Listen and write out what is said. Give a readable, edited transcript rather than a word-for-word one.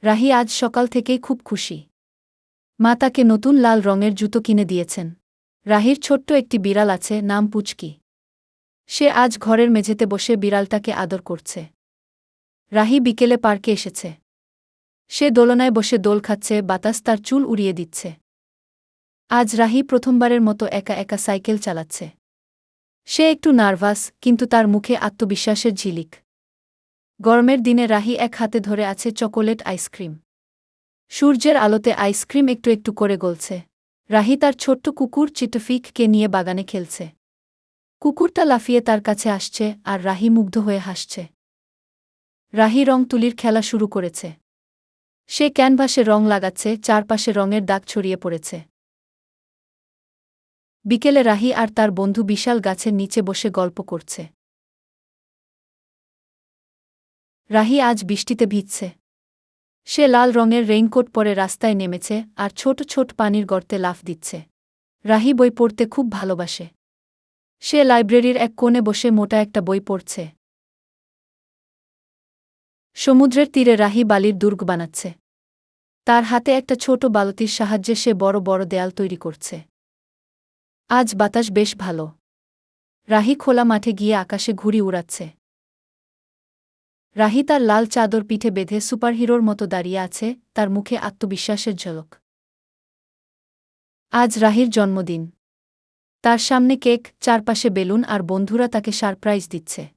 রাহি আজ সকাল থেকেই খুব খুশি। মা তাকে নতুন লাল রঙের জুতো কিনে দিয়েছেন। রাহির ছোট্ট একটি বিড়াল আছে, নাম পুচকি। সে আজ ঘরের মেঝেতে বসে বিড়ালটাকে আদর করছে। রাহি বিকেলে পার্কে এসেছে। সে দোলনায় বসে দোল খাচ্ছে, বাতাস তার চুল উড়িয়ে দিচ্ছে। আজ রাহি প্রথমবারের মতো একা একা সাইকেল চালাচ্ছে। সে একটু নার্ভাস, কিন্তু তার মুখে আত্মবিশ্বাসের ঝিলিক। গরমের দিনে রাহি এক হাতে ধরে আছে চকোলেট আইসক্রিম। সূর্যের আলোতে আইসক্রিম একটু একটু করে গলছে। রাহি তার ছোট্ট কুকুর চিটফিককে নিয়ে বাগানে খেলছে। কুকুরটা লাফিয়ে তার কাছে আসছে আর রাহি মুগ্ধ হয়ে হাসছে। রাহি রং তুলির খেলা শুরু করেছে। সে ক্যানভাসে রং লাগাচ্ছে, চারপাশে রঙের দাগ ছড়িয়ে পড়েছে। বিকেলে রাহি আর তার বন্ধু বিশাল গাছের নিচে বসে গল্প করছে। রাহি আজ বৃষ্টিতে ভিজছে। সে লাল রঙের রেইনকোট পরে রাস্তায় নেমেছে আর ছোট ছোট পানির গর্তে লাফ দিচ্ছে। রাহি বই পড়তে খুব ভালোবাসে। সে লাইব্রেরির এক কোণে বসে মোটা একটা বই পড়ছে। সমুদ্রের তীরে রাহি বালির দুর্গ বানাচ্ছে। তার হাতে একটা ছোট বালতির সাহায্যে সে বড় বড় দেয়াল তৈরি করছে। আজ বাতাস বেশ ভালো। রাহি খোলা মাঠে গিয়ে আকাশে ঘুড়ি উড়াচ্ছে। রাহি তার লাল চাদর পিঠে বেঁধে সুপারহিরোর মতো দাঁড়িয়ে আছে, তার মুখে আত্মবিশ্বাসের ঝলক। আজ রাহির জন্মদিন। তার সামনে কেক, চারপাশে বেলুন আর বন্ধুরা তাকে সারপ্রাইজ দিচ্ছে।